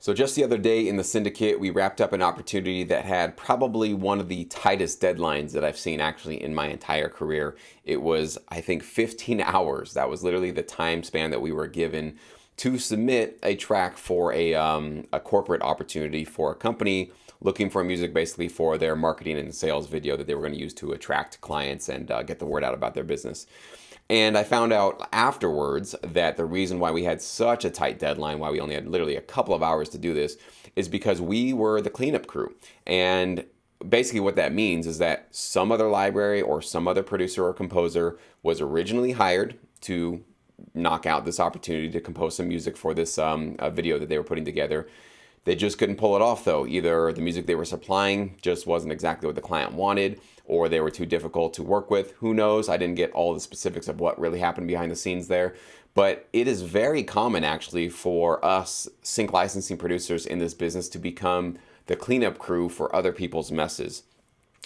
So just the other day in the syndicate, we wrapped up an opportunity that had probably one of the tightest deadlines that I've seen actually in my entire career. It was, I think, 15 hours. That was literally the time span that we were given to submit a track for a corporate opportunity for a company looking for music basically for their marketing and sales video that they were going to use to attract clients and get the word out about their business. And I found out afterwards that the reason why we had such a tight deadline, why we only had literally a couple of hours to do this, is because we were the cleanup crew. And basically what that means is that some other library or some other producer or composer was originally hired to knock out this opportunity to compose some music for this video that they were putting together. They just couldn't pull it off though. Either the music they were supplying just wasn't exactly what the client wanted, or they were too difficult to work with. Who knows? I didn't get all the specifics of what really happened behind the scenes there. But it is very common actually for us sync licensing producers in this business to become the cleanup crew for other people's messes.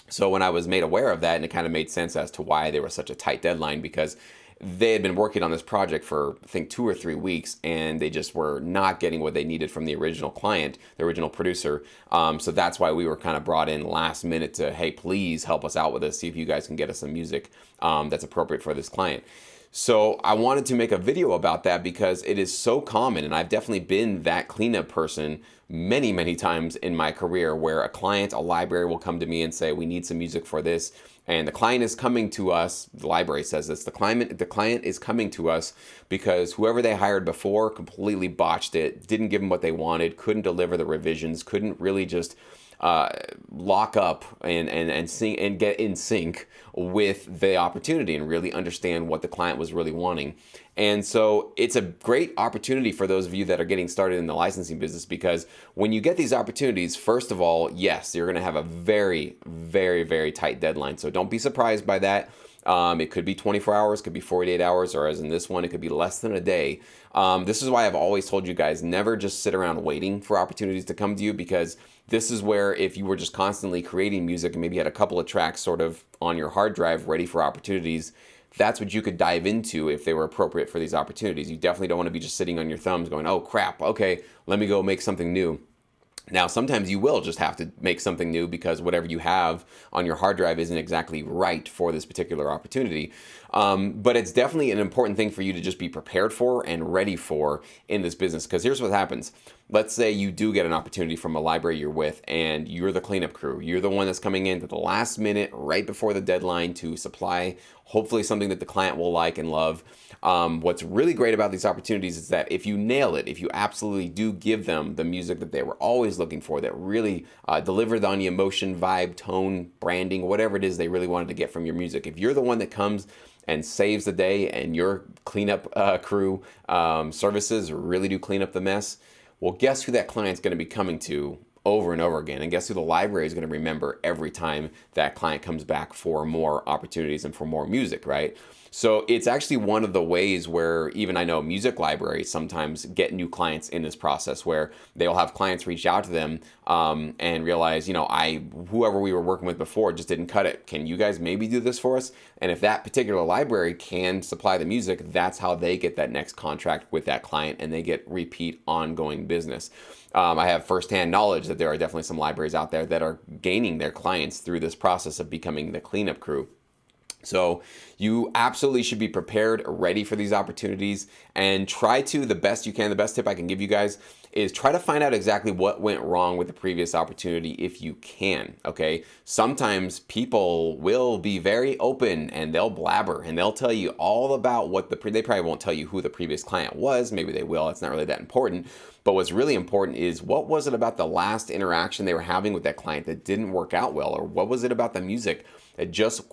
So when I was made aware of that, and it kind of made sense as to why there was such a tight deadline, because they had been working on this project for, I think, 2 or 3 weeks, and they just were not getting what they needed from the original client, the original producer. So that's why we were kind of brought in last minute to, hey, please help us out with this, see if you guys can get us some music that's appropriate for this client. So I wanted to make a video about that because it is so common, and I've definitely been that cleanup person many, many times in my career where a client, a library will come to me and say, we need some music for this. And the client is coming to us, the library says this, the client is coming to us because whoever they hired before completely botched it, didn't give them what they wanted, couldn't deliver the revisions, couldn't really just lock up and sing and get in sync with the opportunity and really understand what the client was really wanting. And so it's a great opportunity for those of you that are getting started in the licensing business, because when you get these opportunities, first of all, yes, you're going to have a very, very, very tight deadline. So don't be surprised by that. It could be 24 hours, could be 48 hours, or as in this one, it could be less than a day. This is why I've always told you guys, never just sit around waiting for opportunities to come to you, because this is where if you were just constantly creating music and maybe had a couple of tracks sort of on your hard drive ready for opportunities, that's what you could dive into if they were appropriate for these opportunities. You definitely don't want to be just sitting on your thumbs going, oh crap, okay, let me go make something new. Now, sometimes you will just have to make something new because whatever you have on your hard drive isn't exactly right for this particular opportunity. But it's definitely an important thing for you to just be prepared for and ready for in this business. Because here's what happens. Let's say you do get an opportunity from a library you're with and you're the cleanup crew. You're the one that's coming in at the last minute, right before the deadline to supply hopefully something that the client will like and love. What's really great about these opportunities is that if you nail it, if you absolutely do give them the music that they were always looking for, that really delivered on the emotion, vibe, tone, branding, whatever it is they really wanted to get from your music. If you're the one that comes and saves the day and your cleanup crew services really do clean up the mess, well, guess who that client's going to be coming to over and over again? And guess who the library is going to remember every time that client comes back for more opportunities and for more music, right? So it's actually one of the ways where even I know music libraries sometimes get new clients in this process, where they'll have clients reach out to them and realize, whoever we were working with before just didn't cut it. Can you guys maybe do this for us? And if that particular library can supply the music, that's how they get that next contract with that client and they get repeat ongoing business. I have firsthand knowledge that there are definitely some libraries out there that are gaining their clients through this process of becoming the cleanup crew. So you absolutely should be prepared, ready for these opportunities, and try to, the best you can, the best tip I can give you guys is try to find out exactly what went wrong with the previous opportunity if you can, okay? Sometimes people will be very open and they'll blabber and they'll tell you all about what they probably won't tell you who the previous client was. Maybe they will, it's not really that important. But what's really important is what was it about the last interaction they were having with that client that didn't work out well, or what was it about the music that just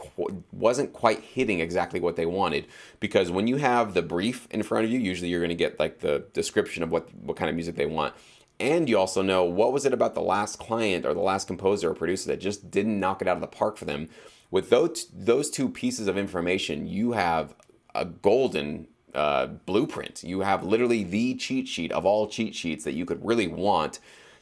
wasn't quite hitting exactly what they wanted? Because when you have the brief in front of you, usually you're going to get like the description of what kind of music they want. And you also know what was it about the last client or the last composer or producer that just didn't knock it out of the park for them. With those two pieces of information, you have a golden blueprint. You have literally the cheat sheet of all cheat sheets that you could really want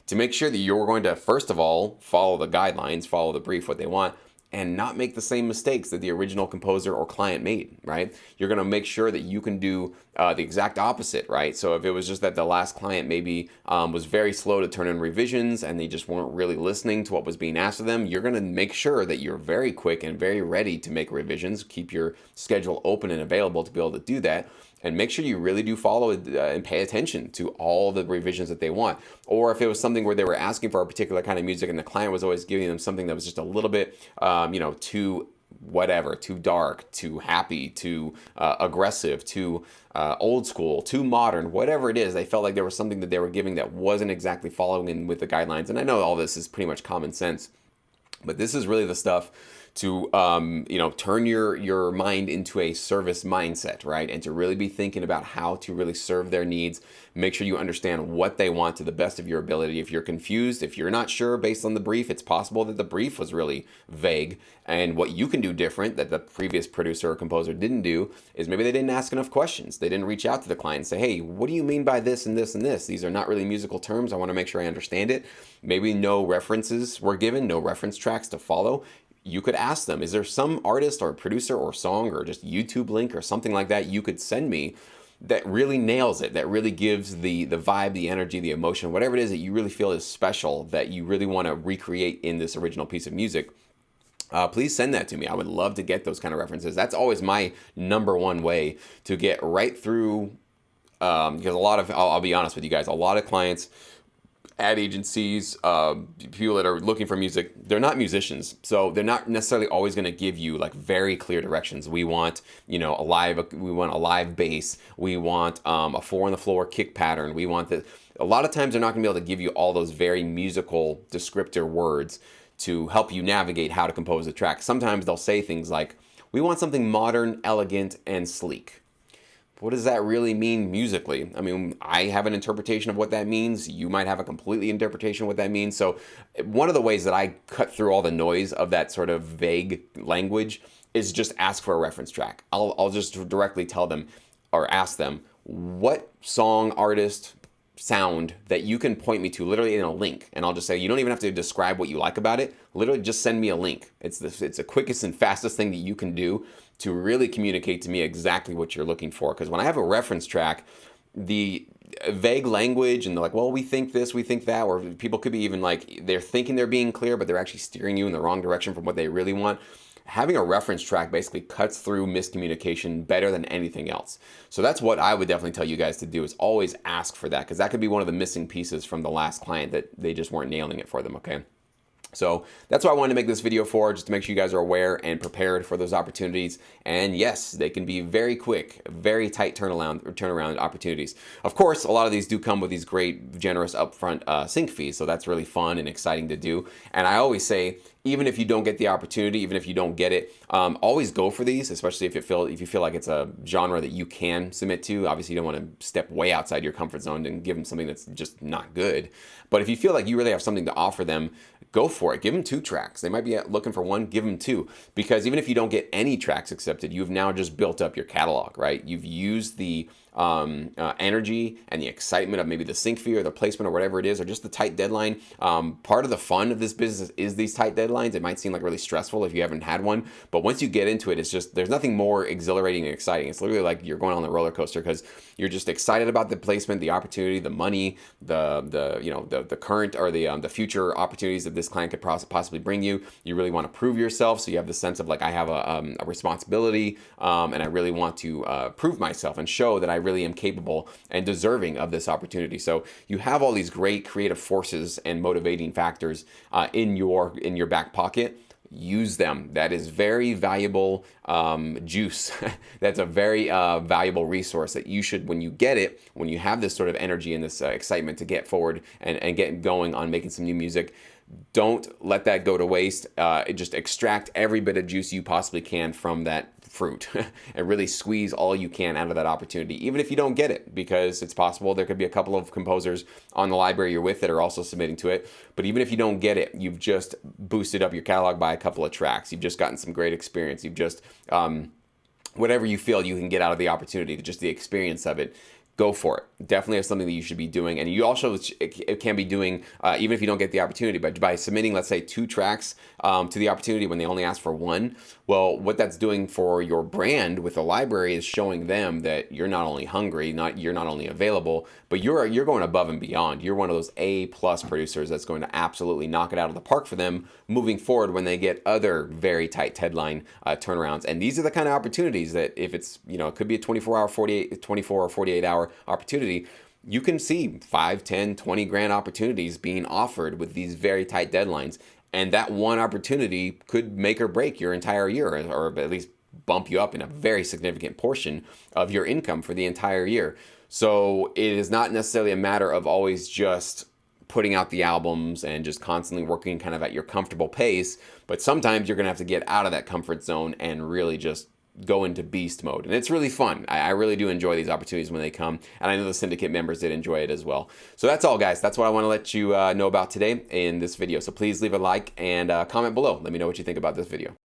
to make sure that you're going to, first of all, follow the guidelines, follow the brief, what they want, and not make the same mistakes that the original composer or client made, right? You're going to make sure that you can do the exact opposite, right? So if it was just that the last client maybe was very slow to turn in revisions and they just weren't really listening to what was being asked of them, you're going to make sure that you're very quick and very ready to make revisions, keep your schedule open and available to be able to do that. And make sure you really do follow and pay attention to all the revisions that they want. Or if it was something where they were asking for a particular kind of music and the client was always giving them something that was just a little bit, too whatever, too dark, too happy, too aggressive, too old school, too modern, whatever it is, they felt like there was something that they were giving that wasn't exactly following in with the guidelines. And I know all this is pretty much common sense, but this is really the stuff to turn your mind into a service mindset, right? And to really be thinking about how to really serve their needs. Make sure you understand what they want to the best of your ability. If you're confused, if you're not sure based on the brief, it's possible that the brief was really vague, and what you can do different that the previous producer or composer didn't do is maybe they didn't ask enough questions. They didn't reach out to the client and say, hey, what do you mean by this and this and this? These are not really musical terms. I want to make sure I understand it. Maybe no references were given, no reference tracks to follow. You could ask them, is there some artist or producer or song or just YouTube link or something like that you could send me that really nails it, that really gives the vibe, the energy, the emotion, whatever it is that you really feel is special, that you really want to recreate in this original piece of music? Please send that to me. I would love to get those kind of references. That's always my number one way to get right through, because I'll be honest with you guys, a lot of clients, ad agencies, people that are looking for music, they're not musicians, so they're not necessarily always going to give you like very clear directions. We want a live bass, we want a 4 on the floor kick pattern, we want that. A lot of times they're not going to be able to give you all those very musical descriptor words to help you navigate how to compose a track. Sometimes they'll say things like, we want something modern, elegant, and sleek. What does that really mean musically? I mean, I have an interpretation of what that means. You might have a completely interpretation of what that means. So one of the ways that I cut through all the noise of that sort of vague language is just ask for a reference track. I'll just directly tell them or ask them what song, artist, sound that you can point me to literally in a link, and I'll just say, you don't even have to describe what you like about it, literally just send me a link. It's the quickest and fastest thing that you can do to really communicate to me exactly what you're looking for. Because when I have a reference track, the vague language and they're like, well, we think this, we think that, or people could be even like, they're thinking they're being clear, but they're actually steering you in the wrong direction from what they really want. Having a reference track basically cuts through miscommunication better than anything else. So that's what I would definitely tell you guys to do, is always ask for that, because that could be one of the missing pieces from the last client that they just weren't nailing it for them, okay? So that's what I wanted to make this video for, just to make sure you guys are aware and prepared for those opportunities. And yes, they can be very quick, very tight turnaround opportunities. Of course, a lot of these do come with these great, generous upfront sync fees, so that's really fun and exciting to do. And I always say, even if you don't get the opportunity, even if you don't get it, always go for these, especially if you feel like it's a genre that you can submit to. Obviously, you don't want to step way outside your comfort zone and give them something that's just not good. But if you feel like you really have something to offer them, go for it. Give them 2 tracks. They might be looking for 1, give them 2. Because even if you don't get any tracks accepted, you've now just built up your catalog, right? You've used the energy and the excitement of maybe the sync fee or the placement or whatever it is, or just the tight deadline. Part of the fun of this business is these tight deadlines. It might seem like really stressful if you haven't had one, but once you get into it, it's just, there's nothing more exhilarating and exciting. It's literally like you're going on the roller coaster, because you're just excited about the placement, the opportunity, the money, the current or the future opportunities that this client could possibly bring you. You really want to prove yourself, so you have the sense of like, I have a responsibility, and I really want to prove myself and show that I really am capable and deserving of this opportunity. So you have all these great creative forces and motivating factors in your back pocket. Use them. That is very valuable juice. That's a very valuable resource that you should, when you get it, when you have this sort of energy and this excitement to get forward and get going on making some new music, don't let that go to waste. Just extract every bit of juice you possibly can from that fruit and really squeeze all you can out of that opportunity, even if you don't get it, because it's possible there could be a couple of composers on the library you're with that are also submitting to it. But even if you don't get it, you've just boosted up your catalog by a couple of tracks. You've just gotten some great experience. You've just whatever you feel you can get out of the opportunity, just the experience of it. go for it. Definitely is something that you should be doing. And you also it can be doing, even if you don't get the opportunity, but by submitting, let's say, 2 tracks to the opportunity when they only ask for 1, well, what that's doing for your brand with the library is showing them that you're not only hungry, you're not only available, but you're going above and beyond. You're one of those A+ producers that's going to absolutely knock it out of the park for them moving forward when they get other very tight deadline turnarounds. And these are the kind of opportunities that if it's, it could be a 24 or 48 hour opportunity, you can see 5, 10, 20 grand opportunities being offered with these very tight deadlines. And that one opportunity could make or break your entire year, or at least bump you up in a very significant portion of your income for the entire year. So it is not necessarily a matter of always just putting out the albums and just constantly working kind of at your comfortable pace, but sometimes you're gonna have to get out of that comfort zone and really just go into beast mode. And it's really fun. I really do enjoy these opportunities when they come, and I know the syndicate members did enjoy it as well. So that's all, guys. That's what I want to let you know about today in this video. So please leave a like and comment below. Let me know what you think about this video.